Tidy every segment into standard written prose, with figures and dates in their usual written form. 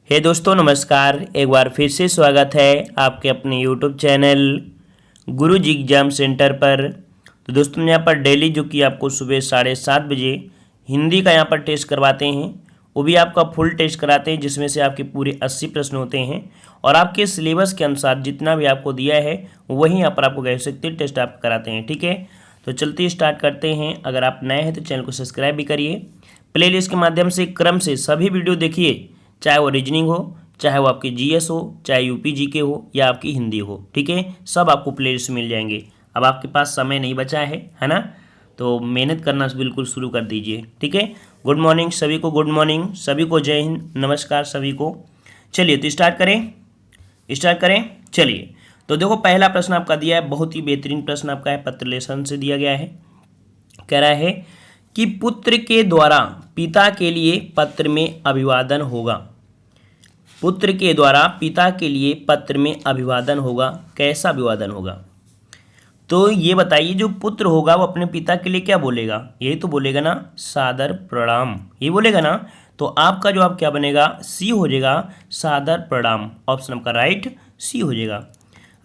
हे दोस्तों नमस्कार। एक बार फिर से स्वागत है आपके अपने यूट्यूब चैनल गुरु जी एग्जाम सेंटर पर। तो दोस्तों यहाँ पर डेली जो कि आपको सुबह 7:30 बजे हिंदी का यहाँ पर टेस्ट करवाते हैं, वो भी आपका फुल टेस्ट कराते हैं जिसमें से आपके पूरे 80 प्रश्न होते हैं और आपके सिलेबस के अनुसार जितना भी आपको दिया है वही यहाँ पर आपको कह सकते हैं टेस्ट आप कराते हैं। ठीक है, तो चलते स्टार्ट करते हैं। अगर आप नए हैं तो चैनल को सब्सक्राइब भी करिए। प्लेलिस्ट के माध्यम से क्रम से सभी वीडियो देखिए, चाहे वो रीजनिंग हो, चाहे वो आपकी जीएस हो, चाहे यूपी जीके हो या आपकी हिंदी हो। ठीक है, सब आपको प्लेलिस्ट मिल जाएंगे। अब आपके पास समय नहीं बचा है ना, तो मेहनत करना बिल्कुल शुरू कर दीजिए। ठीक है, गुड मॉर्निंग सभी को, गुड मॉर्निंग सभी को, जय हिंद, नमस्कार सभी को। चलिए तो स्टार्ट करें। चलिए तो देखो, पहला प्रश्न आपका दिया है, बहुत ही बेहतरीन प्रश्न आपका है, पत्र लेसन से दिया गया है। कह रहा है कि पुत्र के द्वारा पिता के लिए पत्र में अभिवादन होगा। पुत्र के द्वारा पिता के लिए पत्र में अभिवादन होगा। कैसा अभिवादन होगा? तो ये बताइए, जो पुत्र होगा वो अपने पिता के लिए क्या बोलेगा? यही तो बोलेगा ना, सादर प्रणाम, ये बोलेगा ना। तो आपका जवाब क्या बनेगा? सी हो जाएगा, सादर प्रणाम। ऑप्शन आपका राइट सी हो जाएगा।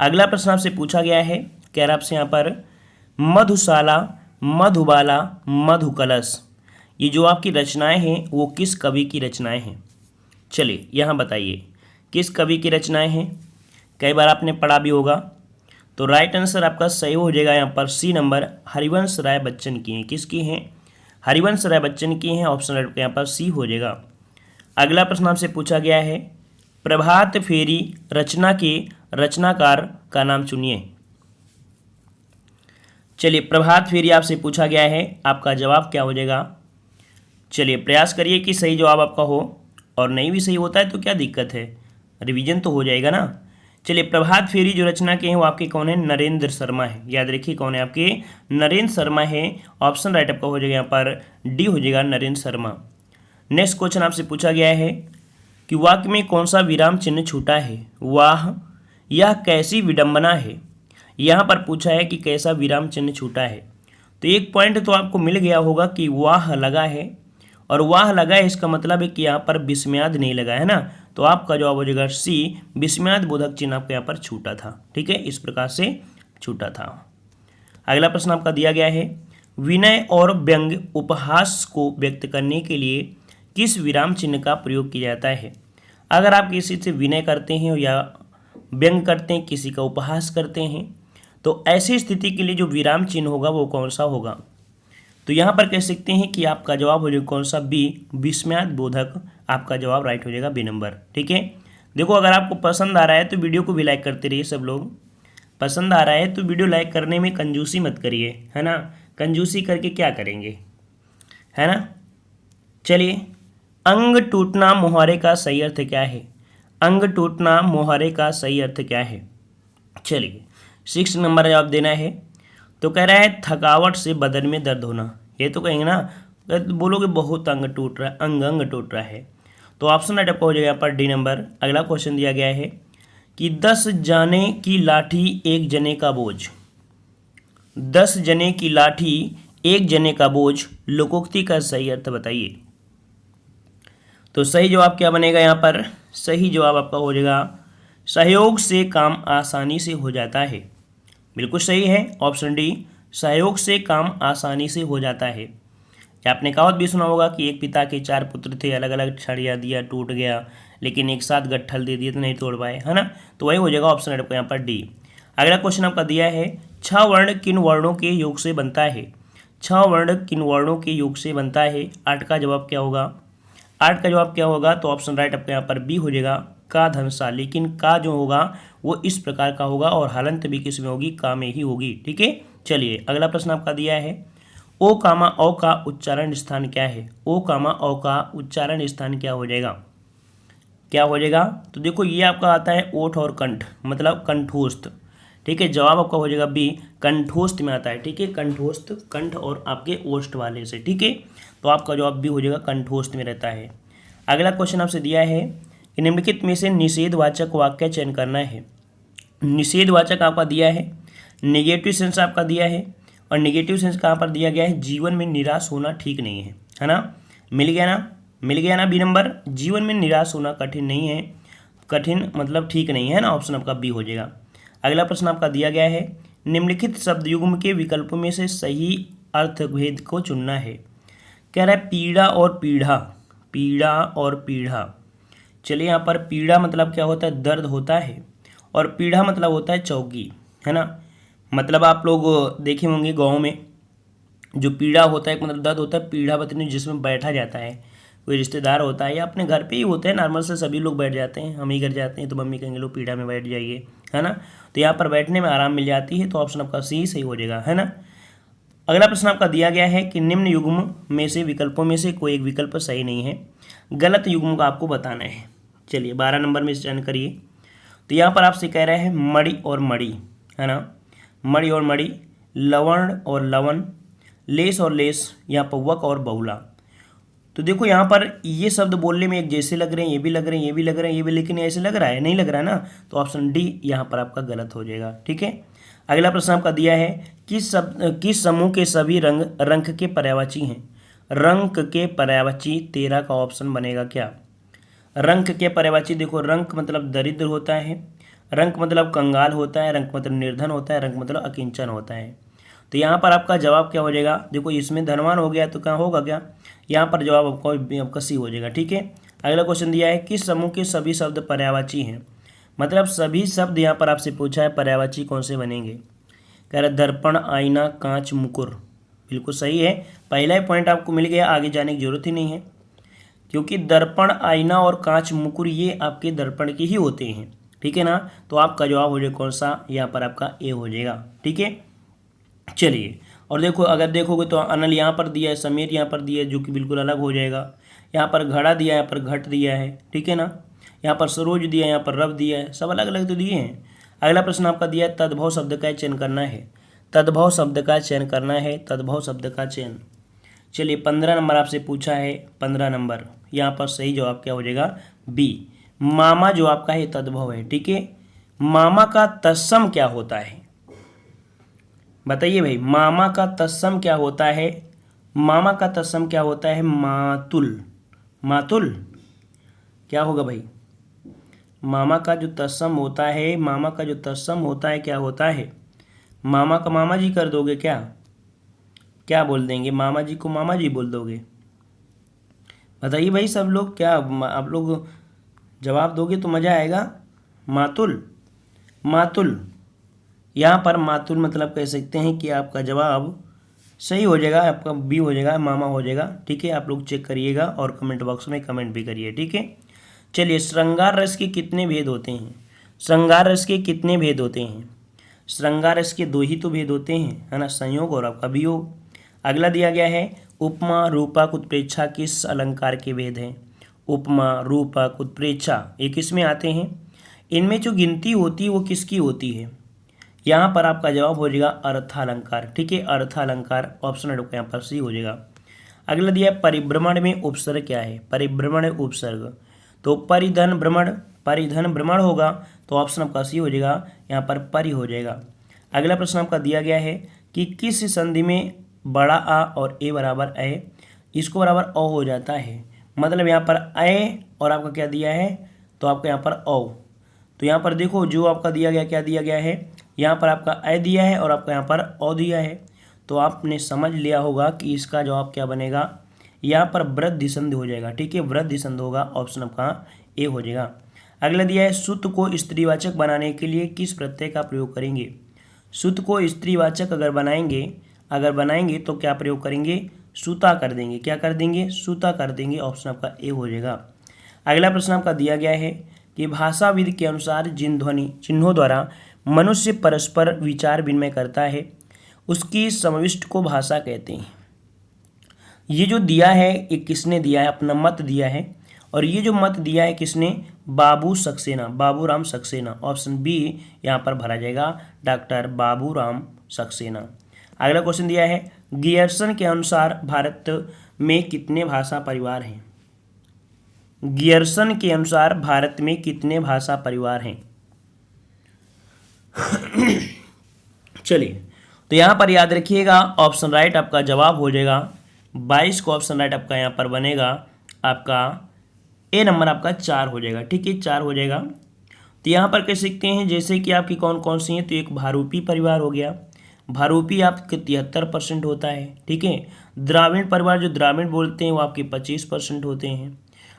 अगला प्रश्न आपसे पूछा गया है, कह रहा आपसे यहाँ पर मधुशाला, मधुबाला, मधुकलश, ये जो आपकी रचनाएं हैं वो किस कवि की रचनाएं हैं? चलिए यहाँ बताइए किस कवि की रचनाएं हैं। कई बार आपने पढ़ा भी होगा। तो राइट आंसर आपका सही हो जाएगा यहाँ पर सी नंबर, हरिवंश राय बच्चन की हैं। किसकी हैं? हरिवंश राय बच्चन की हैं। ऑप्शन राइट यहाँ पर सी हो जाएगा। अगला प्रश्न आपसे पूछा गया है, प्रभात फेरी रचना के रचनाकार का नाम चुनिए। चलिए, प्रभात फेरी आपसे पूछा गया है, आपका जवाब क्या हो जाएगा? चलिए प्रयास करिए कि सही जवाब आपका हो, और नहीं भी सही होता है तो क्या दिक्कत है, रिवीजन तो हो जाएगा ना। चलिए, प्रभात फेरी जो रचना के हैं वो आपके कौन है? नरेंद्र शर्मा है। याद रखिए कौन है आपके? नरेंद्र शर्मा है। ऑप्शन राइट आपका हो जाएगा यहाँ पर डी हो जाएगा, नरेंद्र शर्मा। नेक्स्ट क्वेश्चन आपसे पूछा गया है कि वाक्य में कौन सा विराम चिन्ह छूटा है? वाह, यह कैसी विडंबना है। यहाँ पर पूछा है कि कैसा विराम चिन्ह छूटा है। तो एक पॉइंट तो आपको मिल गया होगा कि वाह लगा है, और वाह लगा है इसका मतलब है कि यहाँ पर विस्मयाद नहीं लगा है ना। तो आपका जवाब हो जाएगा सी, विस्मयाद बोधक चिन्ह आपको यहाँ पर छूटा था। ठीक है, इस प्रकार से छूटा था। अगला प्रश्न आपका दिया गया है, विनय और व्यंग उपहास को व्यक्त करने के लिए किस विराम चिन्ह का प्रयोग किया जाता है? अगर आप किसी से विनय करते हैं या व्यंग करते हैं, किसी का उपहास करते हैं, तो ऐसी स्थिति के लिए जो विराम चिन्ह होगा वो कौन सा होगा? तो यहाँ पर कह सकते हैं कि आपका जवाब हो जाएगा कौन सा? बी, विस्मयाद बोधक। आपका जवाब राइट हो जाएगा बी नंबर। ठीक है, देखो अगर आपको पसंद आ रहा है तो वीडियो को भी लाइक करते रहिए। सब लोग पसंद आ रहा है तो वीडियो लाइक करने में कंजूसी मत करिए, है ना। कंजूसी करके क्या करेंगे, है ना। चलिए, अंग टूटना मुहावरे का सही अर्थ क्या है? अंग टूटना मुहावरे का सही अर्थ क्या है? चलिए 6 नंबर जवाब देना है। तो कह रहा है थकावट से बदन में दर्द होना। ये तो कहेंगे ना, बोलोगे बहुत अंग टूट रहा है, अंग अंग टूट रहा है। तो ऑप्शन राइट आपका हो जाएगा यहाँ पर डी नंबर। अगला क्वेश्चन दिया गया है कि 10 जाने की लाठी एक जने का बोझ। 10 जने की लाठी एक जने का बोझ, लोकोक्ति का सही अर्थ बताइए। तो सही जवाब क्या बनेगा यहाँ पर? सही जवाब आपका हो जाएगा सहयोग से काम आसानी से हो जाता है। बिल्कुल सही है, ऑप्शन डी, सहयोग से काम आसानी से हो जाता है। या आपने कहावत भी सुना होगा कि एक पिता के 4 पुत्र थे, अलग अलग छड़िया दिया, टूट गया, लेकिन एक साथ गट्ठल दे दिए तो नहीं तोड़ पाए, है ना। तो वही हो जाएगा ऑप्शन आपका यहाँ पर डी। अगला क्वेश्चन आपका दिया है, 6 वर्ण किन वर्णों के योग से बनता है? 6 वर्ण किन वर्णों के योग से बनता है? 8 का जवाब क्या होगा? 8 का जवाब क्या होगा? तो ऑप्शन राइट आपका यहाँ पर बी हो जाएगा, का धनसा। लेकिन का जो होगा वो इस प्रकार का होगा और हलंत भी किस में होगी? का में ही होगी। ठीक है, चलिए अगला प्रश्न आपका दिया है, ओ कामा औ का उच्चारण स्थान क्या है? ओ कामा औ का उच्चारण स्थान क्या हो जाएगा? क्या हो जाएगा? तो देखो ये आपका आता है ओठ और कंठ, मतलब कंठोस्थ। ठीक है, जवाब आपका हो जाएगा बी, कंठोस्थ में आता है। ठीक है, कंठोस्थ, कंठ और आपके ओष्ठ वाले से। ठीक है, तो आपका जवाब बी हो जाएगा, कंठोस्थ में रहता है। अगला क्वेश्चन आपसे दिया है कि निम्नलिखित में से निषेधवाचक वाक्य चयन करना है। निषेधवाचक आपका दिया है, नेगेटिव सेंस आपका दिया है, और नेगेटिव सेंस कहाँ पर दिया गया है? जीवन में निराश होना ठीक नहीं है, है ना। मिल गया ना। मिल गया ना बी नंबर। जीवन में निराश होना कठिन नहीं है, कठिन मतलब ठीक नहीं है ना, ऑप्शन आपका बी हो जाएगा। अगला प्रश्न आपका दिया गया है, निम्नलिखित शब्द युग्म के विकल्पों में से सही अर्थभेद को चुनना है। कह रहा है पीड़ा और पीढ़ा, पीड़ा और पीढ़ा। चलिए यहाँ पर पीड़ा मतलब क्या होता है, दर्द होता है, और पीढ़ा मतलब होता है चौकी, है ना। मतलब आप लोग देखे होंगे गाँव में जो पीड़ा होता है मतलब दर्द होता है, पीढ़ा बतनी जिसमें बैठा जाता है, कोई रिश्तेदार होता है या अपने घर पे ही होते हैं, नॉर्मल से सभी लोग बैठ जाते हैं, हम ही घर जाते हैं तो मम्मी कहेंगे लो पीढ़ा में बैठ जाइए, है ना। तो यहाँ पर बैठने में आराम मिल जाती है, तो ऑप्शन आपका सी सही हो जाएगा, है ना। अगला प्रश्न आपका दिया गया है कि निम्न युग्म में से विकल्पों में से कोई एक विकल्प सही नहीं है, गलत युग्म का आपको बताना है। चलिए 12 नंबर में चयन करिए। तो यहाँ पर आपसे कह रहे हैं मणि और मणि, है ना, मणि और मणि, लवण और लवन, लेस और लेस, यहाँ पर वक और बहुला। तो देखो यहाँ पर ये शब्द बोलने में एक जैसे लग रहे हैं, ये भी लग रहे हैं, ये भी लग रहे हैं, ये भी, लेकिन ऐसे लग रहा है नहीं लग रहा है ना, तो ऑप्शन डी यहाँ पर आपका गलत हो जाएगा, ठीक है। अगला प्रश्न आपका दिया है किस समूह के सभी रंग रंग के पर्यायवाची हैं। रंग के पर्यायवाची 13 का ऑप्शन बनेगा क्या। रंग के पर्यायवाची देखो, रंग मतलब दरिद्र होता है, रंग मतलब कंगाल होता है, रंग मतलब निर्धन होता है, रंग मतलब अकिंचन होता है। तो यहाँ पर आपका जवाब क्या हो जाएगा, देखो इसमें धनवान हो गया तो क्या होगा, क्या यहाँ पर जवाब आपका सी हो जाएगा, ठीक है। अगला क्वेश्चन दिया है किस समूह के सभी शब्द पर्यायवाची हैं। मतलब सभी शब्द यहाँ पर आपसे पूछा है पर्यायवाची कौन से बनेंगे। कह रहा दर्पण, आईना, कांच, मुकुर। बिल्कुल सही है, पहला ही पॉइंट आपको मिल गया, आगे जाने की जरूरत ही नहीं है, क्योंकि दर्पण, आईना और कांच, मुकुर ये आपके दर्पण के ही होते हैं, ठीक है ना। तो आपका जवाब हो जाएगा कौन सा, यहाँ पर आपका ए हो जाएगा, ठीक है। चलिए और देखो, अगर देखोगे तो अनल यहाँ पर दिया है, समीर यहाँ पर दिया है, जो कि बिल्कुल अलग हो जाएगा। यहाँ पर घड़ा दिया है, यहाँ पर घट दिया है, ठीक है ना। यहाँ पर सरोज दिया है, यहाँ पर रव दिया है, सब अलग अलग तो दिए हैं। अगला प्रश्न आपका दिया है तद्भव शब्द का चयन करना है। तद्भव शब्द का चयन करना है, तद्भव शब्द का चयन। चलिए 15 नंबर आपसे पूछा है, 15 नंबर यहाँ पर सही जवाब क्या हो जाएगा, बी। मामा जो आपका है तद्भव है, ठीक है। मामा का तत्सम क्या होता है, बताइए भाई, मामा का तत्सम क्या होता है। मामा का तत्सम क्या होता है, मातुल। मातुल क्या होगा भाई, मामा का जो तत्सम होता है, मामा का जो तत्सम होता है क्या होता है। मामा का मामा जी कर दोगे क्या, क्या बोल देंगे, मामा जी को मामा जी बोल दोगे। बताइए भाई सब लोग, क्या आप लोग जवाब दोगे तो मज़ा आएगा। मातुल, मातुल, यहाँ पर मातुल मतलब कह सकते हैं कि आपका जवाब सही हो जाएगा, आपका बी हो जाएगा, मामा हो जाएगा, ठीक है। आप लोग चेक करिएगा और कमेंट बॉक्स में कमेंट भी करिए, ठीक है। चलिए श्रृंगार रस के कितने भेद होते हैं। श्रृंगार रस के कितने भेद होते हैं। श्रृंगार रस के 2 ही तो भेद होते हैं, है ना, संयोग और आपका वियोग। अगला दिया गया है उपमा, रूपक, उत्प्रेक्षा किस अलंकार के भेद हैं। उपमा, रूपक, उत्प्रेक्षा ये किस में आते हैं। इनमें जो गिनती होती है वो किसकी होती है। यहाँ पर आपका जवाब हो जाएगा अर्थालंकार, ठीक है। अर्थालंकार ऑप्शन यहाँ पर सी हो जाएगा। अगला दिया है परिभ्रमण में उपसर्ग क्या है। परिभ्रमण उपसर्ग, तो परिधन भ्रमण, परिधन भ्रमण होगा, तो ऑप्शन आपका सी हो जाएगा, यहाँ पर परि हो जाएगा। अगला प्रश्न आपका दिया गया है कि किस संधि में बड़ा आ और ए बराबर ए, इसको बराबर अ हो जाता है। मतलब यहाँ पर ए और आपका क्या दिया है, तो आपका यहाँ पर औ। तो यहाँ पर देखो जो आपका दिया गया, क्या दिया गया है, यहाँ पर आपका ए दिया है और आपका यहाँ पर औ दिया है। तो आपने समझ लिया होगा कि इसका जवाब क्या बनेगा, यहाँ पर वृद्धि संधि हो जाएगा, ठीक है। वृद्धि संधि होगा, ऑप्शन आपका ए हो जाएगा। अगला दिया है सुत को स्त्रीवाचक बनाने के लिए किस प्रत्यय का प्रयोग करेंगे। सुत को स्त्रीवाचक अगर बनाएंगे तो क्या प्रयोग करेंगे, सूता कर देंगे। क्या कर देंगे, सूता कर देंगे, ऑप्शन आपका ए हो जाएगा। अगला प्रश्न आपका दिया गया है कि भाषाविद के अनुसार जिन ध्वनि चिन्हों द्वारा मनुष्य परस्पर विचार विनिमय करता है उसकी समाविष्ट को भाषा कहते हैं। ये जो दिया है ये किसने दिया है, अपना मत दिया है, और ये जो मत दिया है किसने, बाबू सक्सेना, बाबूराम सक्सेना। ऑप्शन बी यहाँ पर भरा जाएगा, डॉक्टर बाबूराम सक्सेना। अगला क्वेश्चन दिया है गियर्सन के अनुसार भारत में कितने भाषा परिवार हैं। गियर्सन के अनुसार भारत में कितने भाषा परिवार हैं। चलिए तो यहाँ पर याद रखिएगा ऑप्शन राइट आपका जवाब हो जाएगा 22 को ऑप्शन राइट आपका यहाँ पर बनेगा आपका ए नंबर आपका 4 हो जाएगा। ठीक है, 4 हो जाएगा। तो यहाँ पर कह सकते हैं जैसे कि आपकी कौन कौन सी हैं, तो एक भारूपी परिवार हो गया, भारूपी आपके 73% होता है। ठीक है, द्राविड़ परिवार जो द्राविड़ बोलते हैं वो आपके 25% होते हैं।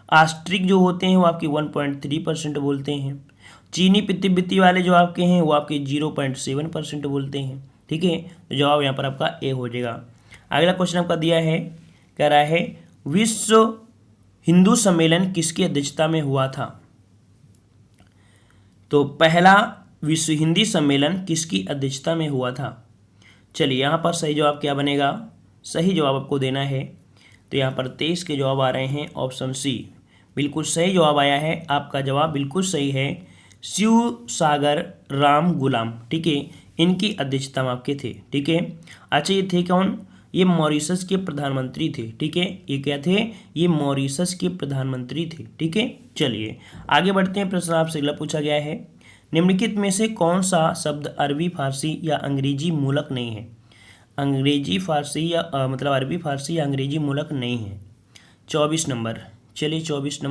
आस्ट्रिक जो होते हैं वो आपके 1.3% बोलते हैं। चीनी पित्ती वाले जो आपके हैं वो आपके 0.7% बोलते हैं। ठीक है, तो जवाब यहाँ पर आपका ए हो जाएगा। अगला क्वेश्चन आपका दिया है, कह रहा है विश्व हिंदू सम्मेलन किसकी अध्यक्षता में हुआ था? तो पहला विश्व हिंदी सम्मेलन किसकी अध्यक्षता में हुआ था? चलिए यहाँ पर सही जवाब क्या बनेगा? सही जवाब आपको देना है। तो यहाँ पर 23 के जवाब आ रहे हैं, ऑप्शन सी बिल्कुल सही जवाब आया है। आपका जवाब बिल्कुल सही है, शिव सागर राम गुलाम। ठीक है, इनकी अध्यक्षता में आपके थे। ठीक है, अच्छा ये थे कौन? ये मॉरिशस के प्रधानमंत्री थे। ठीक है, ये क्या थे? ये मॉरिशस के प्रधानमंत्री थे। ठीक है, चलिए आगे बढ़ते हैं। प्रश्न आपसे अगला पूछा गया है, निम्नलिखित में से कौन सा शब्द अरबी फारसी या अंग्रेजी मूलक नहीं है? अंग्रेजी फारसी या मतलब अरबी फारसी या अंग्रेजी मूलक नहीं है। 24 नंबर, चलिए 24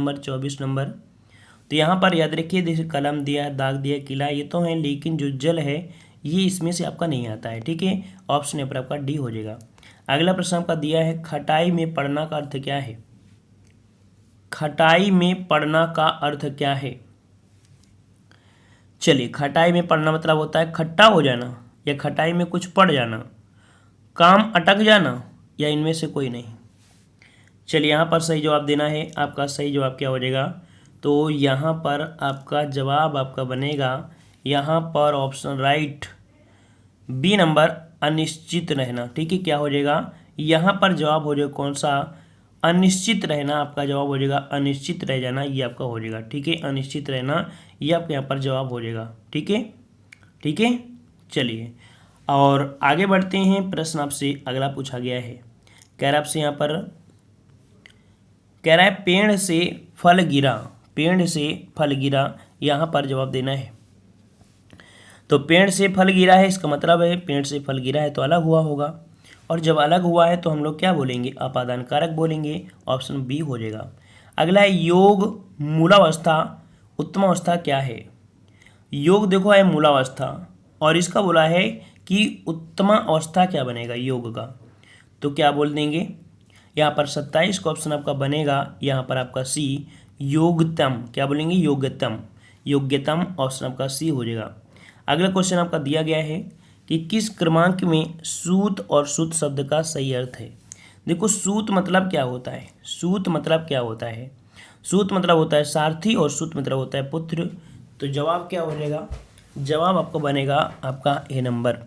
नंबर। तो यहाँ पर याद रखिए, जैसे कलम दिया है, दाग दिया, किला, ये तो है, लेकिन जो जल है ये इसमें से आपका नहीं आता है। ठीक है, ऑप्शन यहाँ पर आपका डी हो जाएगा। अगला प्रश्न आपका दिया है, खटाई में पढ़ना का अर्थ क्या है? खटाई में पढ़ना का अर्थ क्या है? चलिए, खटाई में पढ़ना मतलब होता है खट्टा हो जाना, या खटाई में कुछ पड़ जाना, काम अटक जाना, या इनमें से कोई नहीं। चलिए यहाँ पर सही जवाब देना है। आपका सही जवाब क्या हो जाएगा? तो यहाँ पर आपका जवाब आपका बनेगा, यहाँ पर ऑप्शन राइट बी नंबर, अनिश्चित रहना। ठीक है, क्या हो जाएगा? यहाँ पर जवाब हो जाएगा कौन सा? अनिश्चित रहना। आपका जवाब हो जाएगा अनिश्चित रह जाना, ये आपका हो जाएगा। ठीक है, अनिश्चित रहना ये आपका यहाँ पर जवाब हो जाएगा। ठीक है, ठीक है, चलिए और आगे बढ़ते हैं। प्रश्न आपसे अगला पूछा गया है, कह रहा आपसे यहाँ पर कह रहा है पेड़ से फल गिरा, पेड़ से फल गिरा, यहाँ पर जवाब देना है। तो पेड़ से फल गिरा है, इसका मतलब है पेड़ से फल गिरा है तो अलग हुआ होगा, और जब अलग हुआ है तो हम लोग क्या बोलेंगे? अपादान कारक बोलेंगे। ऑप्शन बी हो जाएगा। अगला है योग मूलावस्था उत्तमावस्था क्या है? योग देखो है मूलावस्था, और इसका बोला है कि उत्तमा अवस्था क्या बनेगा योग का? तो क्या बोल देंगे? यहाँ पर 27 का ऑप्शन आपका बनेगा, यहाँ पर आपका सी योगतम। क्या बोलेंगे? योग्यतम, योग्यतम ऑप्शन आपका सी हो जाएगा। अगला क्वेश्चन आपका दिया गया है कि किस क्रमांक में सूत और सुत शब्द का सही अर्थ है? देखो सूत मतलब क्या होता है? सूत मतलब क्या होता है? सूत मतलब होता है सारथी, और सुत मतलब होता है पुत्र। तो जवाब क्या हो जाएगा? जवाब आपको बनेगा आपका ए नंबर।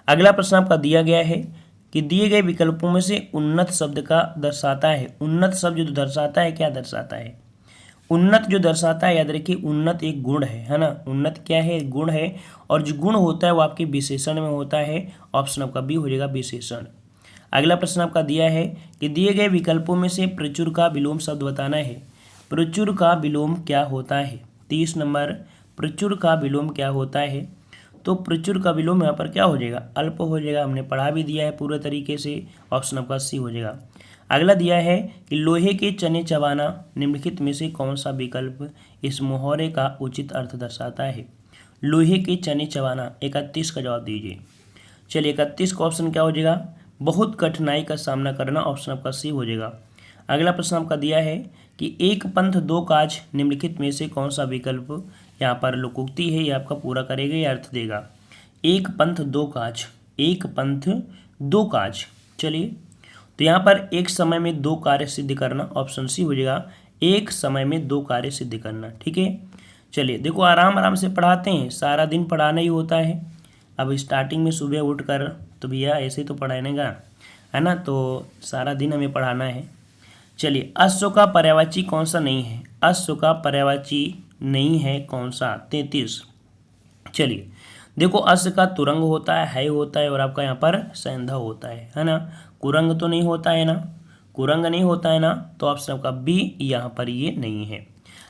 अगला प्रश्न आपका दिया गया है कि दिए गए विकल्पों में से उन्नत शब्द का दर्शाता है। उन्नत शब्द जो दर्शाता है, क्या दर्शाता है? उन्नत जो दर्शाता है, याद रखिए उन्नत एक गुण है ना? उन्नत क्या है? गुण है, और जो गुण होता है वो आपके विशेषण में होता है। ऑप्शन आपका बी हो जाएगा, विशेषण। अगला प्रश्न आपका दिया है कि दिए गए विकल्पों में से प्रचुर का विलोम शब्द बताना है। प्रचुर का विलोम क्या होता है? 30 नंबर, प्रचुर का विलोम क्या होता है? तो प्रचुर का विलोम यहाँ पर क्या हो जाएगा? अल्प हो जाएगा। हमने पढ़ा भी दिया है पूरे तरीके से। ऑप्शन आपका सी हो जाएगा। अगला दिया है कि लोहे के चने चबाना, निम्नलिखित में से कौन सा विकल्प इस मुहावरे का उचित अर्थ दर्शाता है? लोहे के चने चबाना, 31 का जवाब दीजिए। चलिए 31 का ऑप्शन क्या हो जाएगा? बहुत कठिनाई का सामना करना, ऑप्शन आपका सी हो जाएगा। अगला प्रश्न आपका दिया है कि एक पंथ दो काज, निम्नलिखित में से कौन सा विकल्प यहाँ पर लोकोक्ति है, ये आपका पूरा करेगा या अर्थ देगा? एक पंथ दो काज, एक पंथ दो काज। चलिए तो यहाँ पर एक समय में दो कार्य सिद्ध करना, ऑप्शन सी हो जाएगा, एक समय में दो कार्य सिद्ध करना। ठीक है, चलिए देखो आराम आराम से पढ़ाते हैं, सारा दिन पढ़ाना ही होता है। अब स्टार्टिंग में सुबह उठ कर तो भैया ऐसे तो पढ़ाएगा है ना, तो सारा दिन हमें पढ़ाना है। चलिए अश्व का पर्यायवाची कौन सा नहीं है? अश्व का पर्यायवाची नहीं है कौन सा? 33। चलिए देखो अश्व का तुरंग होता है होता है, और आपका यहाँ पर सैंधा होता है ना? कुरंग तो नहीं होता है ना? कुरंग नहीं होता है ना? तो ऑप्शन आपका बी यहाँ पर ये नहीं है।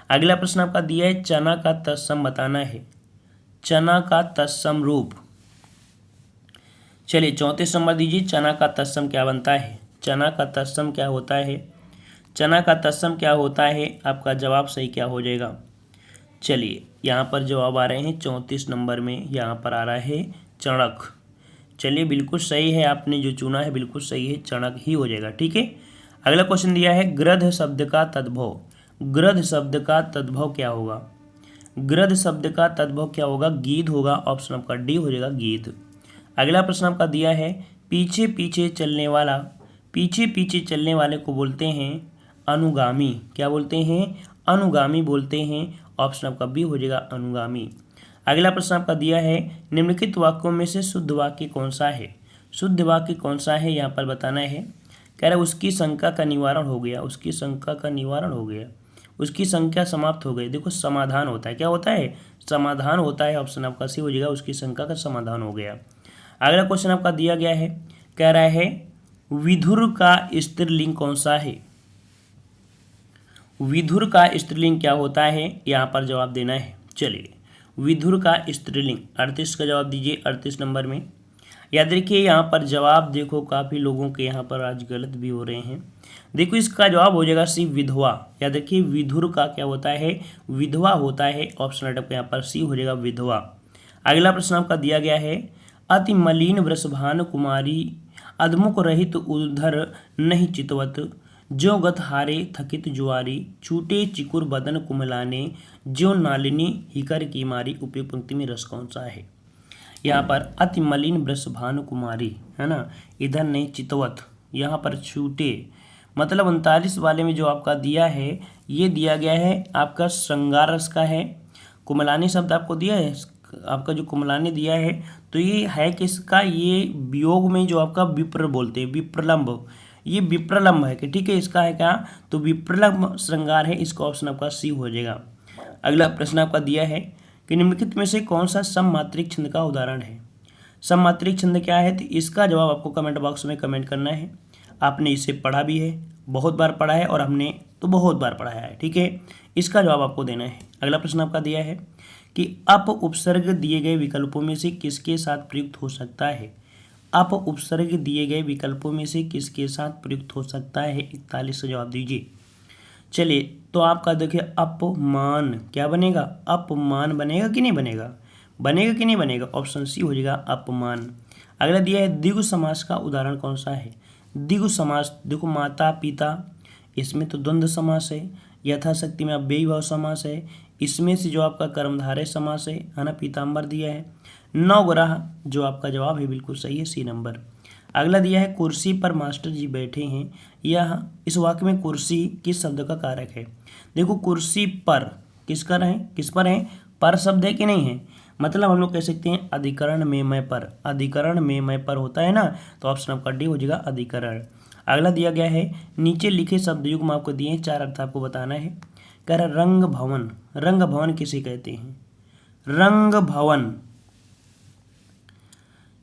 अगला प्रश्न आपका दिया है चना का तत्सम बताना है। चना का तत्सम रूप। चलिए 34 नंबर दीजिए, चना का तत्सम क्या बनता है? चना का तत्सम क्या होता है? चना का तत्सम क्या होता है? आपका जवाब सही क्या हो जाएगा? चलिए यहाँ पर जवाब आ रहे हैं 34 नंबर में, यहाँ पर आ रहा है चणक। चलिए बिल्कुल सही है, आपने जो चुना है बिल्कुल सही है, चणक ही हो जाएगा। ठीक है, अगला क्वेश्चन दिया है गृध्र शब्द का तद्भव। गृध्र शब्द का तद्भव क्या होगा? गृध्र शब्द का तद्भव क्या होगा? गीध होगा। ऑप्शन आपका डी हो जाएगा, गीध। अगला प्रश्न आपका दिया है पीछे पीछे चलने वाला, पीछे पीछे चलने वाले को बोलते हैं अनुगामी। क्या बोलते हैं? अनुगामी बोलते हैं। ऑप्शन आपका बी हो जाएगा, अनुगामी। अगला प्रश्न आपका दिया है निम्नलिखित वाक्यों में से शुद्ध वाक्य कौन सा है? शुद्ध वाक्य कौन सा है यहाँ पर बताना है। कह रहा है उसकी शंका का निवारण हो गया, उसकी शंका का निवारण हो गया, उसकी शंका समाप्त हो गई। देखो समाधान होता है, क्या होता है? समाधान होता है। ऑप्शन आपका सी हो जाएगा, उसकी शंका का समाधान हो गया। अगला क्वेश्चन आपका दिया गया है, कह रहा है विधुर का स्त्रीलिंग कौन सा है? विधुर का स्त्रीलिंग क्या होता है? यहाँ पर जवाब देना है। चलिए विधुर का स्त्रीलिंग 38 का जवाब दीजिए, 38 नंबर में। याद रखिए यहाँ पर जवाब देखो काफ़ी लोगों के यहाँ पर आज गलत भी हो रहे हैं। देखो इसका जवाब हो जाएगा सी, विधवा। याद रखिए विधुर का क्या होता है? विधवा होता है। ऑप्शन आपका यहाँ पर सी हो जाएगा, विधवा। अगला प्रश्न आपका दिया गया है अति मलिन वृषभानु कुमारी अधमुख रहित उधर नहीं चितवत ज्यो गत हारे थकित जुआरी छूटे चिकुर बदन कुमलाने ज्यो नालिनी हिकर की मारी। उपयुक्त पंक्ति में रस कौन सा है? यहाँ पर अति मलिन वृषभानु कुमारी है ना, इधर नहीं चितवत, यहाँ पर छूटे मतलब 39 वाले में जो आपका दिया है ये दिया गया है आपका श्रृंगार रस का है। कुमलानी शब्द आपको दिया है, आपका जो कुमलानी दिया है तो ये है किसका? ये वियोग में जो आपका विप्र बोलते हैं, विप्रलंब, ये विप्रलंब है कि ठीक है, इसका है क्या? तो विप्रलंब श्रृंगार है। इसका ऑप्शन आपका सी हो जाएगा। अगला प्रश्न आपका दिया है कि निम्नलिखित में से कौन सा सममात्रिक छंद का उदाहरण है? सममात्रिक छंद क्या है? तो इसका जवाब आपको कमेंट बॉक्स में कमेंट करना है। आपने इसे पढ़ा भी है, बहुत बार पढ़ा है, और हमने तो बहुत बार पढ़ाया है। ठीक है, इसका जवाब आपको देना है। अगला प्रश्न आपका दिया है कि अप उपसर्ग दिए गए विकल्पों में से किसके साथ प्रयुक्त हो सकता है? अप उपसर्ग दिए गए विकल्पों में से किसके साथ प्रयुक्त हो सकता है? 41 का जवाब दीजिए। चलिए तो आपका देखिए अपमान क्या बनेगा? अपमान बनेगा कि नहीं बनेगा? बनेगा कि नहीं बनेगा? ऑप्शन सी हो जाएगा, अपमान। अगला दिया है द्विगु समास का उदाहरण कौन सा है? द्विगु समास देखो माता पिता, इसमें तो द्वंद्व समास है। यथाशक्ति में अव्ययी भाव समास है। इसमें से जो आपका कर्मधारय समास है ना, पीताम्बर दिया है। नवग्रह जो आपका जवाब है बिल्कुल सही है, सी नंबर। अगला दिया है कुर्सी पर मास्टर जी बैठे हैं। यह इस वाक्य में कुर्सी किस शब्द का कारक है? देखो कुर्सी पर किसका है? किस पर है? पर शब्द है कि नहीं है? मतलब हम लोग कह सकते हैं अधिकरण में मैं पर, अधिकरण में मैं पर होता है ना, तो ऑप्शन आपका डी हो जाएगा, अधिकरण। अगला दिया गया है नीचे लिखे शब्द युग्म आपको दिए हैं, 4 अर्थ आपको बताना है। कह रहा रंग भवन, रंग भवन किसे कहते हैं? रंग भवन,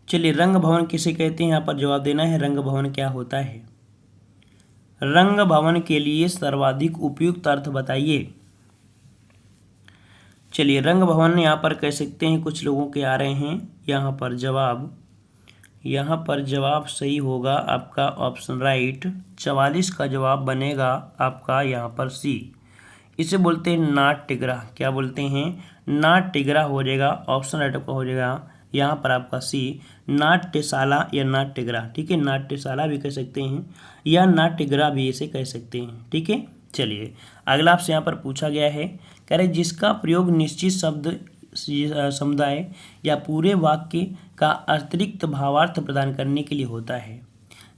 चलिए रंग भवन किसे कहते हैं? यहाँ पर जवाब देना है, रंग भवन क्या होता है? रंग भवन के लिए सर्वाधिक उपयुक्त अर्थ बताइए। चलिए रंग भवन यहाँ पर कह सकते हैं, कुछ लोगों के आ रहे हैं यहाँ पर जवाब, यहाँ पर जवाब सही होगा आपका ऑप्शन राइट, 44 का जवाब बनेगा आपका यहाँ पर सी। इसे बोलते हैं नाट्यगृह। क्या बोलते हैं? नाट्यगृह हो जाएगा। ऑप्शन राइट आपका हो जाएगा यहाँ पर आपका सी, नाट्यशाला या नाट्यगृह। ठीक है, नाट्यशाला भी कह सकते हैं या नाट्यगृह भी इसे कह सकते हैं। ठीक है, चलिए अगला आपसे यहाँ पर पूछा गया है, कह रहे जिसका प्रयोग निश्चित शब्द समुदाय या पूरे वाक्य का अतिरिक्त भावार्थ प्रदान करने के लिए होता है।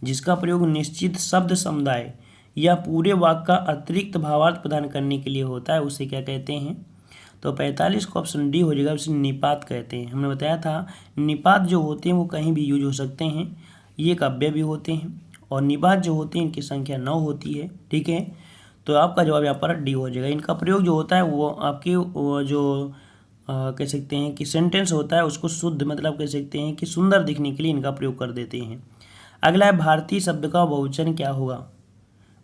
जिसका प्रयोग निश्चित शब्द समुदाय या पूरे वाक्य का अतिरिक्त भावार्थ प्रदान करने के लिए होता है, उसे क्या कहते हैं? तो 45 को ऑप्शन डी हो जाएगा, उसे निपात कहते हैं। हमने बताया था निपात जो होते हैं वो कहीं भी यूज हो सकते हैं, ये काव्य भी होते हैं, और निपात जो होते हैं इनकी संख्या 9 होती है। ठीक है, तो आपका जवाब यहाँ पर डी हो जाएगा। इनका प्रयोग जो होता है वो आपके जो कह सकते हैं कि सेंटेंस होता है उसको शुद्ध मतलब कह सकते हैं कि सुंदर दिखने के लिए इनका प्रयोग कर देते हैं। अगला है भारतीय शब्द का बहुवचन क्या होगा?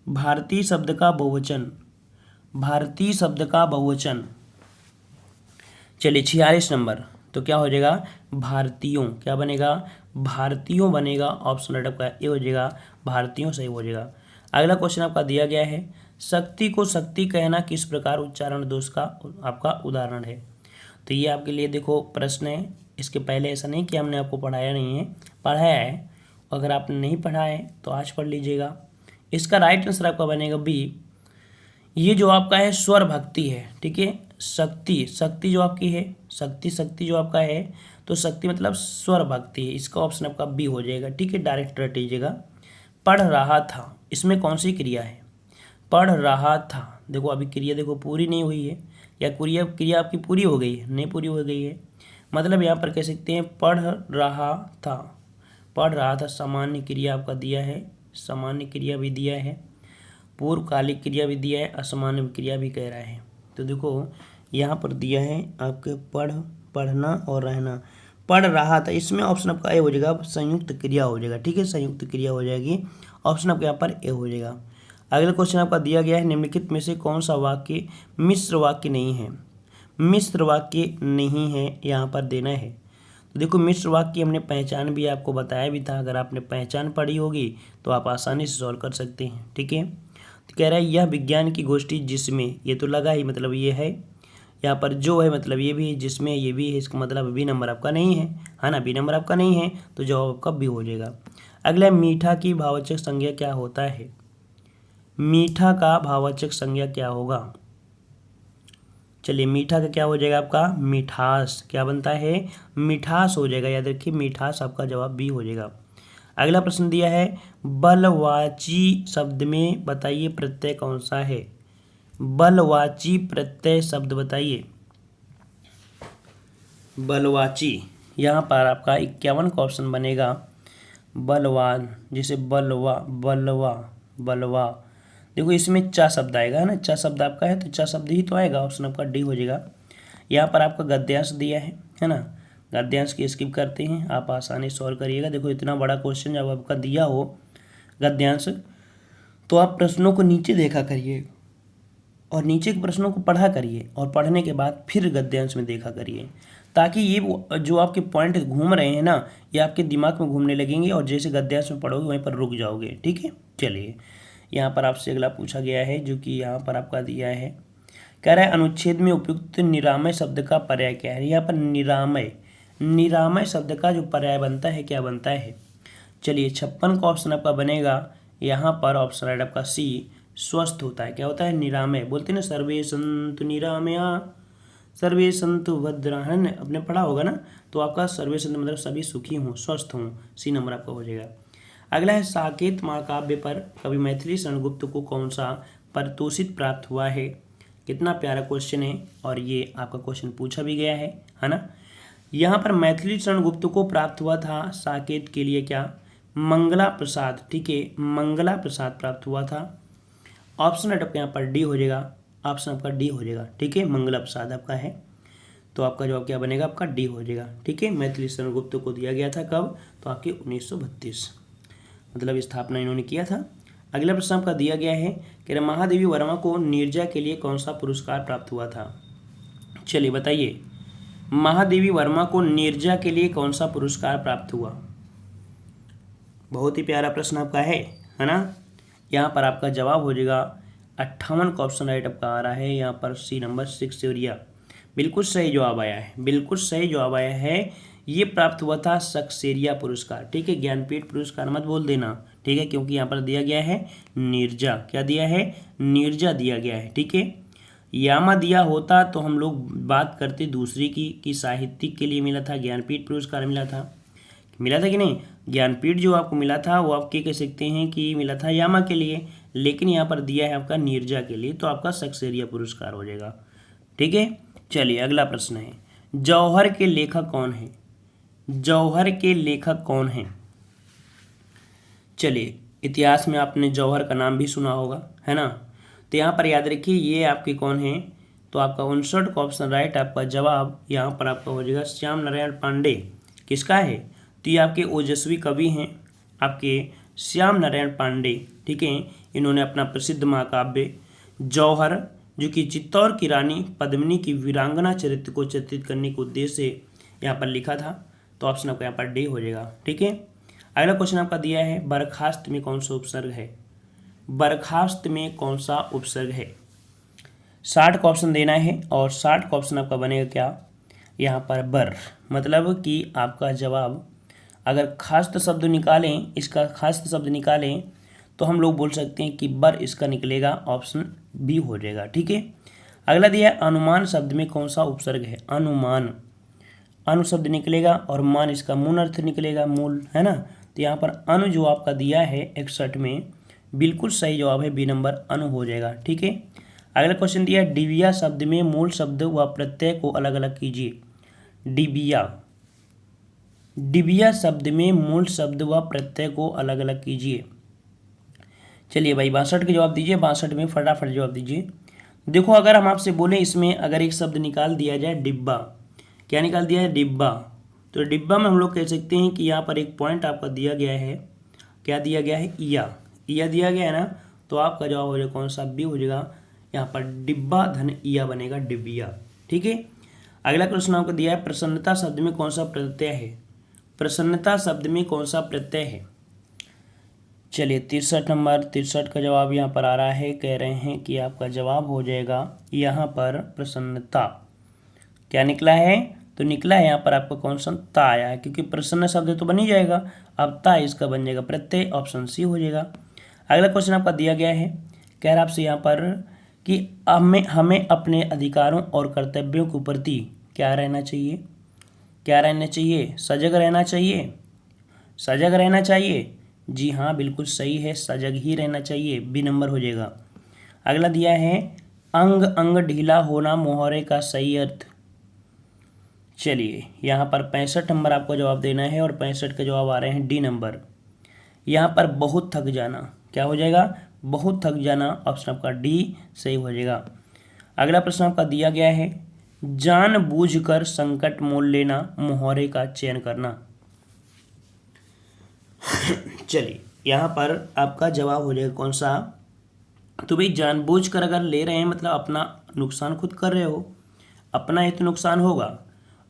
भारतीय शब्द का बहुवचन, भारतीय शब्द का बहुवचन, चलिए 46 नंबर, तो क्या हो जाएगा? भारतीयों। क्या बनेगा? भारतीयों बनेगा। ऑप्शन राइट आपका ए हो जाएगा, भारतीयों सही हो जाएगा। अगला क्वेश्चन आपका दिया गया है शक्ति को शक्ति कहना किस प्रकार उच्चारण दोष का आपका उदाहरण है। तो ये आपके लिए देखो प्रश्न है। इसके पहले ऐसा नहीं कि हमने आपको पढ़ाया नहीं है, पढ़ाया है। अगर आपने नहीं पढ़ा है तो आज पढ़ लीजिएगा। इसका राइट आंसर आपका बनेगा बी। ये जो आपका है स्वर भक्ति है, ठीक है। शक्ति शक्ति जो आपकी है, शक्ति शक्ति जो आपका है, तो शक्ति मतलब स्वर भक्ति है। इसका ऑप्शन आपका बी हो जाएगा, ठीक है। डायरेक्ट रट लीजिएगा। पढ़ रहा था, इसमें कौन सी क्रिया है? पढ़ रहा था। देखो अभी क्रिया देखो पूरी नहीं हुई है, या क्रिया क्रिया आपकी पूरी हो गई है? नहीं पूरी हो गई है। मतलब यहाँ पर कह सकते हैं पढ़ रहा था। पढ़ रहा था सामान्य क्रिया आपका दिया है, सामान्य क्रिया भी दिया है, पूर्वकालिक क्रिया भी दिया है, असामान्य क्रिया भी कह रहा है। तो देखो यहाँ पर दिया है आपके पढ़ना और रहना। पढ़ रहा था, इसमें ऑप्शन आपका ए हो जाएगा, संयुक्त क्रिया हो जाएगा, ठीक है। संयुक्त क्रिया हो जाएगी, ऑप्शन आपका यहाँ पर ए हो जाएगा। अगला क्वेश्चन आपका दिया गया है, निम्नलिखित में से कौन सा वाक्य मिश्र वाक्य नहीं है? मिश्र वाक्य नहीं है यहाँ पर देना है। तो देखो मिश्र वाक्य हमने पहचान भी आपको बताया भी था। अगर आपने पहचान पढ़ी होगी तो आप आसानी से सॉल्व कर सकते हैं, ठीक है। तो कह रहा है यह विज्ञान की गोष्ठी जिसमें, ये तो लगा ही, मतलब ये है यहाँ पर जो है, मतलब ये भी है, जिसमें ये भी है, इसका मतलब बी नंबर आपका नहीं है ना। बी नंबर आपका नहीं है तो जवाब आपका बी हो जाएगा। अगला मीठा की भाववाचक संज्ञा क्या होता है? मीठा का भाववाचक संज्ञा क्या होगा? चलिए मीठा का क्या हो जाएगा आपका? मिठास। क्या बनता है? मिठास हो जाएगा। याद रखिए मिठास आपका जवाब बी हो जाएगा। अगला प्रश्न दिया है, बलवाची शब्द में बताइए प्रत्यय कौन सा है? बलवाची प्रत्यय शब्द बताइए। बलवाची, यहाँ पर आपका 51 का ऑप्शन बनेगा बलवान, जैसे बलवा बलवा बलवा। देखो इसमें चा शब्द आएगा, है ना। चा शब्द आपका है तो चा शब्द ही तो आएगा, ऑप्शन आपका डी हो जाएगा। यहाँ पर आपका गद्यांश दिया है ना। गद्यांश की स्किप करते हैं, आप आसानी से सॉल्व करिएगा। देखो इतना बड़ा क्वेश्चन जब आपका दिया हो गद्यांश, तो आप प्रश्नों को नीचे देखा करिए और नीचे के प्रश्नों को पढ़ा करिए, और पढ़ने के बाद फिर गद्यांश में देखा करिए, ताकि ये जो आपके पॉइंट घूम रहे हैं ना, ये आपके दिमाग में घूमने लगेंगे और जैसे गद्यांश में पढ़ोगे वहीं पर रुक जाओगे, ठीक है। चलिए यहाँ पर आपसे अगला पूछा गया है, जो कि यहाँ पर आपका दिया है। कह रहा है अनुच्छेद में उपयुक्त निरामय शब्द का पर्याय क्या है? यहाँ पर निरामय, निरामय शब्द का जो पर्याय बनता है क्या बनता है? चलिए 56 का ऑप्शन आपका बनेगा यहाँ पर, ऑप्शन राइट आपका सी, स्वस्थ होता है। क्या होता है? निरामय। बोलते हैं ना सर्वे संतु निरामया सर्वे संतु भद्राहन, आपने पढ़ा होगा ना। तो आपका सर्वे संतु मतलब सभी सुखी हों, स्वस्थ हों, सी नंबर आपका हो जाएगा। अगला है साकेत महाकाव्य पर कवि मैथिली शरण गुप्त को कौन सा पारितोषिक प्राप्त हुआ है? कितना प्यारा क्वेश्चन है, और ये आपका क्वेश्चन पूछा भी गया है ना। यहाँ पर मैथिली शरण गुप्त को प्राप्त हुआ था साकेत के लिए क्या? मंगला प्रसाद, ठीक है। मंगला प्रसाद प्राप्त हुआ था। ऑप्शन आपका यहाँ पर डी हो जाएगा, ऑप्शन आपका डी हो जाएगा, ठीक है। मंगला प्रसाद आपका है, तो आपका जवाब क्या बनेगा? आपका डी हो जाएगा, ठीक है। मैथिली शरण गुप्त को दिया गया था कब? तो आपके 1932, मतलब स्थापना इन्होंने किया था। अगला प्रश्न आपका दिया गया है कि महादेवी वर्मा को नीरजा के लिए कौन सा पुरस्कार प्राप्त हुआ था? चलिए बताइए, महादेवी वर्मा को नीरजा के लिए कौन सा पुरस्कार प्राप्त हुआ? बहुत ही प्यारा प्रश्न आपका है ना। यहाँ पर आपका जवाब हो जाएगा 58 का ऑप्शन राइट आपका आ रहा है यहाँ पर, सी नंबर 6 बिल्कुल सही जवाब आया है, बिल्कुल सही जवाब आया है। ये प्राप्त हुआ था सक्सेरिया पुरस्कार, ठीक है। ज्ञानपीठ पुरस्कार मत बोल देना, ठीक है, क्योंकि यहाँ पर दिया गया है नीरजा। क्या दिया है? नीरजा दिया गया है, ठीक है। यामा दिया होता तो हम लोग बात करते दूसरी की, कि साहित्यिक के लिए मिला था, ज्ञानपीठ पुरस्कार मिला था कि नहीं? ज्ञानपीठ जो आपको मिला था वो आप कह सकते हैं कि मिला था यामा के लिए, लेकिन यहाँ पर दिया है आपका नीरजा के लिए, तो आपका सक्सेरिया पुरस्कार हो जाएगा, ठीक है। चलिए अगला प्रश्न है, जौहर के लेखक कौन है? जौहर के लेखक कौन है? चलिए इतिहास में आपने जौहर का नाम भी सुना होगा, है ना। तो यहाँ पर याद रखिए ये आपके कौन है? तो आपका 59 का ऑप्शन राइट आपका जवाब यहाँ पर आपका हो जाएगा श्याम नारायण पांडे। किसका है? तो ये आपके ओजस्वी कवि हैं आपके श्याम नारायण पांडे, ठीक है। इन्होंने अपना प्रसिद्ध महाकाव्य जौहर, जो कि चित्तौड़ की रानी पद्मिनी की वीरांगना चरित्र को चित्रित करने के उद्देश्य से यहाँ पर लिखा था। तो ऑप्शन आपका यहाँ पर डी हो जाएगा, ठीक है। अगला क्वेश्चन आपका दिया है, बर्खास्त में कौन सा उपसर्ग है? बर्खास्त में कौन सा उपसर्ग है? 60 का ऑप्शन देना है और 60 का ऑप्शन आपका बनेगा क्या? यहाँ पर बर। मतलब कि आपका जवाब अगर खास्त शब्द निकालें, इसका खास्त शब्द निकालें तो हम लोग बोल सकते हैं कि बर इसका निकलेगा, ऑप्शन बी हो जाएगा। ठीक है। अगला दिया है अनुमान शब्द में कौन सा उपसर्ग है? अनुमान, अनु शब्द निकलेगा और मान इसका मूल अर्थ निकलेगा, मूल, है ना। तो यहाँ पर अनु जो आपका दिया है 61 में, बिल्कुल सही जवाब है बी नंबर, अनु हो जाएगा। ठीक है। अगला क्वेश्चन दिया है डिबिया शब्द में मूल शब्द व प्रत्यय को अलग अलग कीजिए। डिबिया, डिबिया शब्द में मूल शब्द व प्रत्यय को अलग अलग कीजिए। चलिए भाई 62 के जवाब दीजिए, 62 में फटाफट जवाब दीजिए। देखो अगर हम आपसे बोले इसमें अगर एक शब्द निकाल दिया जाए डिब्बा, क्या निकाल दिया है? डिब्बा। तो डिब्बा में हम लोग कह सकते हैं कि यहाँ पर एक पॉइंट आपका दिया गया है, क्या दिया गया है? ईया, ईया दिया गया है ना। तो आपका जवाब हो जाएगा कौन सा? बी हो जाएगा। यहाँ पर डिब्बा धन ईया बनेगा, डिबिया। ठीक है। अगला क्वेश्चन आपको दिया है प्रसन्नता शब्द में कौन सा प्रत्यय है? प्रसन्नता शब्द में कौन सा प्रत्यय है? चलिए 63 नंबर, 63 का जवाब यहाँ पर आ रहा है। कह रहे हैं कि आपका जवाब हो जाएगा यहाँ पर प्रसन्नता। क्या निकला है? तो निकला है यहाँ पर आपका कौन सा? ता आया है, क्योंकि प्रसन्न शब्द तो बन ही जाएगा, अब ता इसका बन जाएगा प्रत्यय, ऑप्शन सी हो जाएगा। अगला क्वेश्चन आपका दिया गया है, कह रहा है आपसे यहाँ पर कि हमें अपने अधिकारों और कर्तव्यों के प्रति क्या रहना चाहिए? क्या रहना चाहिए? सजग रहना चाहिए, सजग रहना चाहिए। जी हाँ, बिल्कुल सही है, सजग ही रहना चाहिए, बी नंबर हो जाएगा। अगला दिया है अंग अंग ढीला होना मोहरे का सही अर्थ। चलिए यहाँ पर 65 नंबर आपको जवाब देना है और 65 के जवाब आ रहे हैं डी नंबर। यहाँ पर बहुत थक जाना, क्या हो जाएगा? बहुत थक जाना, ऑप्शन आपका डी सही हो जाएगा। अगला प्रश्न आपका दिया गया है जानबूझकर संकट मोल लेना मोहरे का चयन करना। चलिए यहाँ पर आपका जवाब हो जाएगा कौन सा? तो भाई जानबूझकर अगर ले रहे हैं मतलब अपना नुकसान खुद कर रहे हो, अपना ही तो नुकसान होगा।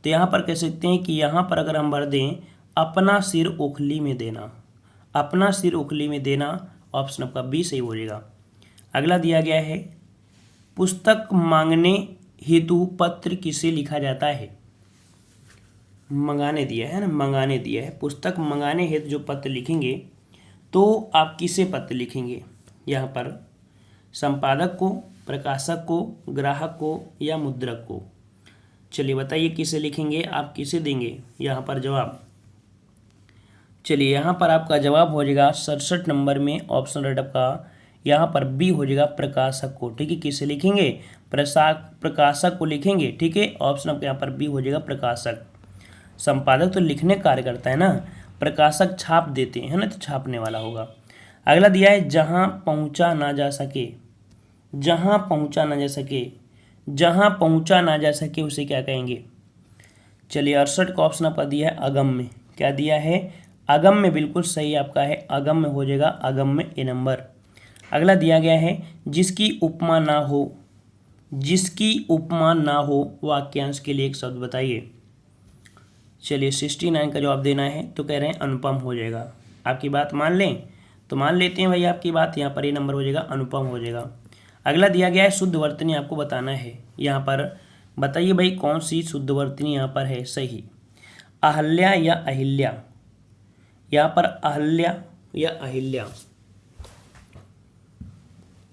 तो यहाँ पर कह सकते हैं कि यहाँ पर अगर हम भर दें अपना सिर उखली में देना, अपना सिर उखली में देना, ऑप्शन आपका बी सही हो जाएगा। अगला दिया गया है पुस्तक मांगने हेतु पत्र किसे लिखा जाता है? मंगाने दिया है ना, मंगाने दिया है। पुस्तक मंगाने हेतु जो पत्र लिखेंगे तो आप किसे पत्र लिखेंगे? यहाँ पर संपादक को, प्रकाशक को, ग्राहक को या मुद्रक को? चलिए बताइए किसे लिखेंगे आप, किसे देंगे यहाँ पर जवाब? चलिए यहाँ पर आपका जवाब हो जाएगा 67 नंबर में, ऑप्शन रेड आपका यहाँ पर बी हो जाएगा, प्रकाशक को। ठीक है, किसे लिखेंगे? प्रकाशक को लिखेंगे। ठीक है, ऑप्शन आपका यहाँ पर बी हो जाएगा, प्रकाशक। संपादक तो लिखने कार्य करता है ना, प्रकाशक छाप देते हैं ना, तो छापने वाला होगा। अगला दिया है जहां पहुंचा ना जा सके, जहां पहुंचा ना जा सके, जहां पहुंचा ना जा सके उसे क्या कहेंगे? चलिए 68 का ऑप्शन आपका दिया है अगम्य, क्या दिया है? अगम्य, बिल्कुल सही आपका है, अगम्य हो जाएगा, अगम्य ए नंबर। अगला दिया गया है जिसकी उपमा ना हो, जिसकी उपमा ना हो वाक्यांश के लिए एक शब्द बताइए। चलिए 69 का जवाब देना है, तो कह रहे हैं अनुपम हो जाएगा। आपकी बात मान लें तो मान लेते हैं भाई आपकी बात, यहाँ पर ये नंबर हो जाएगा, अनुपम हो जाएगा। अगला दिया गया है शुद्ध वर्तनी आपको बताना है। यहाँ पर बताइए भाई कौन सी शुद्ध वर्तनी यहाँ पर है सही? अहल्या या अहिल्या? यहाँ पर अहल्या या अहिल्या?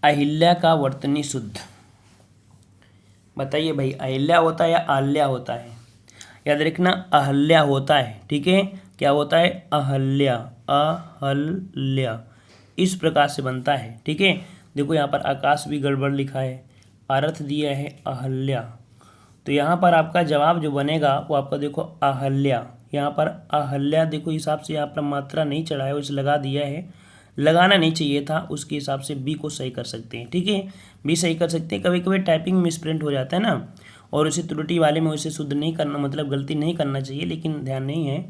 अहिल्या का वर्तनी शुद्ध बताइए भाई, अहिल्या होता है या अहल्या होता है? याद रखना अहल्या होता है। ठीक है, क्या होता है? अहल्या, अहल्या इस प्रकार से बनता है। ठीक है, देखो यहाँ पर आकाश भी गड़बड़ लिखा है, अर्थ दिया है अहल्या, तो यहाँ पर आपका जवाब जो बनेगा वो आपका देखो अहल्या। यहाँ पर अहल्या देखो हिसाब से यहाँ पर मात्रा नहीं चढ़ा है, उसे लगा दिया है, लगाना नहीं चाहिए था, उसके हिसाब से बी को सही कर सकते हैं। ठीक है, बी सही कर सकते हैं। कभी कभी टाइपिंग मिसप्रिंट हो जाता है ना, और उसे त्रुटि वाले में उसे शुद्ध नहीं करना, मतलब गलती नहीं करना चाहिए, लेकिन ध्यान नहीं है,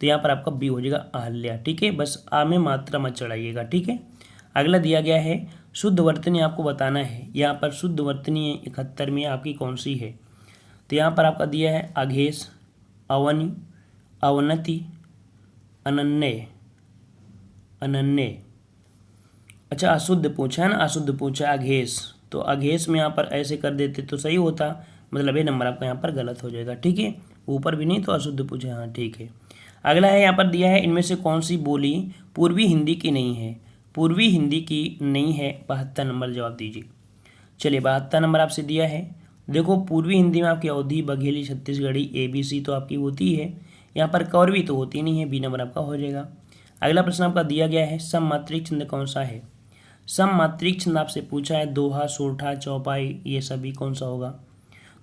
तो यहाँ पर आपका बी हो जाएगा अहल्या। ठीक है, बस आ में मात्रा मत चढ़ाइएगा। ठीक है, अगला दिया गया है शुद्ध वर्तनी आपको बताना है। यहाँ पर शुद्ध वर्तनी 71 में आपकी कौन सी है? तो यहाँ पर आपका दिया है अघेश, अवनि, अवनति, अनन्य, अनन्य, अच्छा अशुद्ध पूछा है ना, अशुद्ध पूछा अघेश, तो अघेश में यहाँ पर ऐसे कर देते तो सही होता, मतलब ये नंबर आपका यहाँ पर गलत हो जाएगा। ठीक है, ऊपर भी नहीं तो अशुद्ध पूछा, हाँ ठीक है। अगला है यहाँ पर दिया है, इनमें से कौन सी बोली पूर्वी हिंदी की नहीं है? पूर्वी हिंदी की नहीं है, 72 नंबर जवाब दीजिए। चलिए 72 नंबर आपसे दिया है। देखो पूर्वी हिंदी में आपकी अवधी, बघेली, छत्तीसगढ़ी, ABC तो आपकी होती है, यहाँ पर कौरवी तो होती नहीं है, B नंबर आपका हो जाएगा। अगला प्रश्न आपका दिया गया है, सममात्रिक छंद कौन सा है? सममात्रिक छंद आपसे पूछा है, दोहा, सोरठा, चौपाई, ये सभी कौन सा होगा?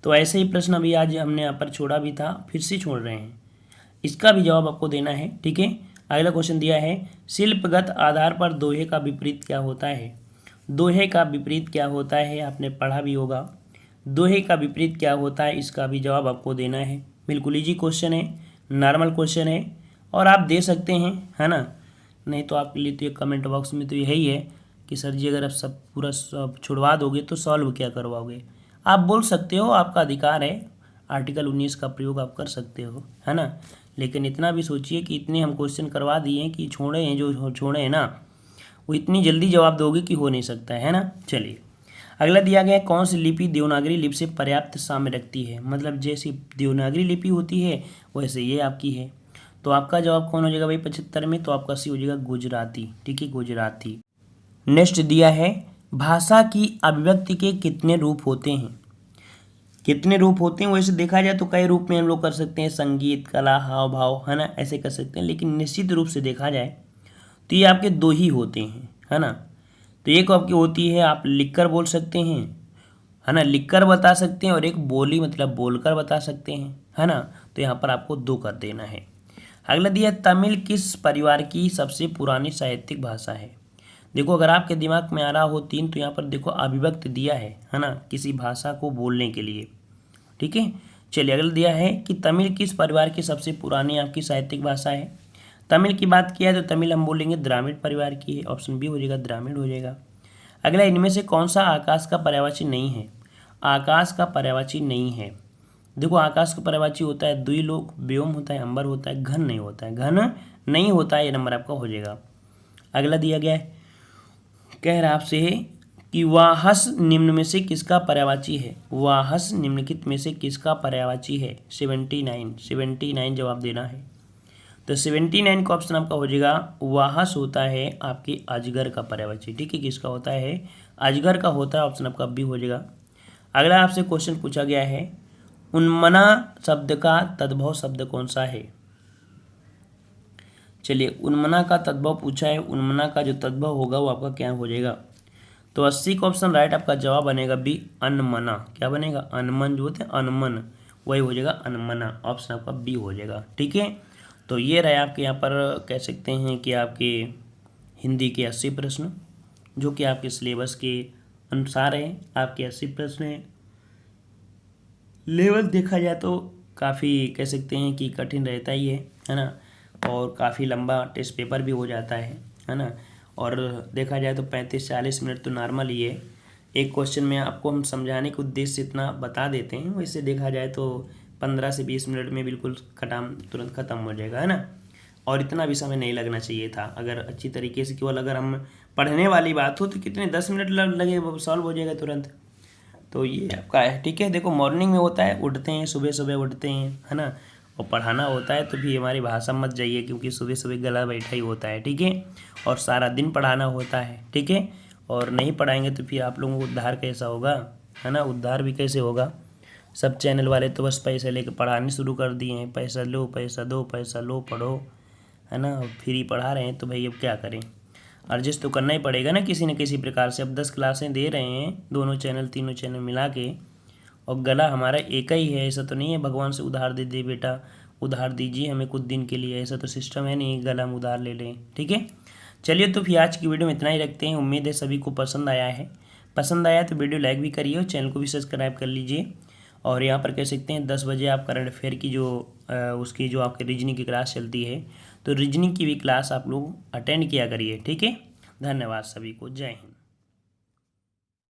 तो ऐसे ही प्रश्न अभी आज हमने यहाँ पर छोड़ा भी था, फिर से छोड़ रहे हैं, इसका भी जवाब आपको देना है। ठीक है, अगला क्वेश्चन दिया है, शिल्पगत आधार पर दोहे का विपरीत क्या होता है? दोहे का विपरीत क्या होता है, आपने पढ़ा भी होगा। दोहे का विपरीत क्या होता है, इसका भी जवाब आपको देना है। बिल्कुल इजी क्वेश्चन है, नॉर्मल क्वेश्चन है, और आप दे सकते हैं, है ना। नहीं तो आपके लिए तो ये कमेंट बॉक्स में तो यही है कि सर जी अगर आप सब पूरा सब छुड़वा दोगे तो सॉल्व क्या करवाओगे? आप बोल सकते हो, आपका अधिकार है, आर्टिकल 19 का प्रयोग आप कर सकते हो, है ना। लेकिन इतना भी सोचिए कि इतने हम क्वेश्चन करवा दिए हैं कि छोड़े हैं, जो छोड़े हैं ना, वो इतनी जल्दी जवाब दोगे कि हो नहीं सकता है ना। चलिए अगला दिया गया है, कौन सी लिपि देवनागरी लिपि से पर्याप्त साम्य रखती है? मतलब जैसी देवनागरी लिपि होती है वैसे ये आपकी है। तो आपका जवाब कौन हो जाएगा भाई 75 में? तो आपका सी हो जाएगा गुजराती। ठीक है, गुजराती। नेक्स्ट दिया है, भाषा की अभिव्यक्ति के कितने रूप होते हैं? कितने रूप होते हैं? वैसे देखा जाए तो कई रूप में हम लोग कर सकते हैं, संगीत, कला, हाव भाव, है ना, ऐसे कर सकते हैं। लेकिन निश्चित रूप से देखा जाए तो ये आपके दो ही होते हैं, है ना। तो एक आपकी होती है, आप लिखकर बोल सकते हैं, है ना, लिखकर बता सकते हैं, और एक बोली मतलब बोलकर बता सकते हैं, है ना। तो यहाँ पर आपको 2 कर देना है। अगला दिया, तमिल किस परिवार की सबसे पुरानी साहित्यिक भाषा है? देखो अगर आपके दिमाग में आ रहा हो 3, तो यहाँ पर देखो अभिव्यक्ति दिया है ना, किसी भाषा को बोलने के लिए। ठीक है, चलिए अगला दिया है कि तमिल किस परिवार की सबसे पुरानी आपकी साहित्यिक भाषा है? तमिल की बात किया तो तमिल हम बोलेंगे द्राविड़ परिवार की है, ऑप्शन बी हो जाएगा, द्राविड़ हो जाएगा। अगला, इनमें से कौन सा आकाश का पर्यायवाची नहीं है? आकाश का पर्यायवाची नहीं है। देखो आकाश का पर्यायवाची होता है द्विलोक, व्योम होता है, अंबर होता है, घन नहीं होता है, घन नहीं होता है, ये नंबर आपका हो जाएगा। अगला दिया गया है, कह रहा आपसे कि वाहस निम्न में से किसका पर्यायवाची है? वाहस निम्नलिखित में से किसका पर्यायवाची है? 79 जवाब देना है। तो 79 का ऑप्शन आपका हो जाएगा, वाहस होता है आपके अजगर का पर्यायवाची। ठीक है, किसका होता है? अजगर का होता है, ऑप्शन आपका बी हो जाएगा। अगला आपसे क्वेश्चन पूछा गया है, उन्मना शब्द का तद्भव शब्द कौन सा है? चलिए उन्मना का तद्भव पूछा है, उन्मना का जो तद्भव होगा वो आपका क्या हो जाएगा? तो 80 का ऑप्शन राइट आपका जवाब बनेगा बी, अनमना। क्या बनेगा? अनमन जो होते हैं, अनमन, वही हो जाएगा अनमना, ऑप्शन आपका बी हो जाएगा। ठीक है, तो ये रहे आपके यहाँ पर कह सकते हैं कि आपके हिंदी के 80 प्रश्न, जो कि आपके सिलेबस के अनुसार है। आपके 80 प्रश्न हैं। लेवल देखा जाए तो काफ़ी कह सकते हैं कि कठिन रहता ही है ना, और काफ़ी लंबा टेस्ट पेपर भी हो जाता है ना। और देखा जाए तो 35-40 मिनट तो नॉर्मल ही है। एक क्वेश्चन में आपको हम समझाने के उद्देश्य से इतना बता देते हैं, वैसे देखा जाए तो 15 से 20 मिनट में बिल्कुल तुरंत ख़त्म हो जाएगा, है ना। और इतना भी समय नहीं लगना चाहिए था, अगर अच्छी तरीके से केवल अगर हम पढ़ने वाली बात हो तो कितने 10 मिनट लगे, वो सॉल्व हो जाएगा तुरंत। तो ये आपका है। ठीक है, देखो मॉर्निंग में होता है, उठते हैं सुबह सुबह उठते हैं, है ना, और पढ़ाना होता है तो भी हमारी भाषा मत जाइए, क्योंकि सुबह सुबह गला बैठा ही होता है। ठीक है, और सारा दिन पढ़ाना होता है। ठीक है, और नहीं पढ़ाएंगे तो फिर आप लोगों को उद्धार कैसा होगा, है ना, उद्धार भी कैसे होगा। सब चैनल वाले तो बस पैसे लेके पढ़ाने शुरू कर दिए हैं, पैसा लो पैसा दो, पैसा लो पढ़ो, है ना, फ्री पढ़ा रहे हैं तो भाई अब क्या करें, एडजस्ट तो करना ही पड़ेगा ना किसी न किसी प्रकार से। अब 10 क्लासें दे रहे हैं, दोनों चैनल तीनों चैनल मिला के, और गला हमारा एक ही है, ऐसा तो नहीं है भगवान से उधार दे दे बेटा, उधार दीजिए हमें कुछ दिन के लिए, ऐसा तो सिस्टम है नहीं गला हम उधार ले लें। ठीक है, चलिए तो फिर आज की वीडियो में इतना ही रखते हैं। उम्मीद है सभी को पसंद आया है। पसंद आया तो वीडियो लाइक भी करिए और चैनल को भी सब्सक्राइब कर लीजिए। और यहाँ पर कह सकते हैं 10 बजे आप करंट अफेयर की जो उसकी जो आपकी रीजनिंग की क्लास चलती है, तो रीजनिंग की भी क्लास आप लोग अटेंड किया करिए। ठीक है, धन्यवाद सभी को, जय हिंद।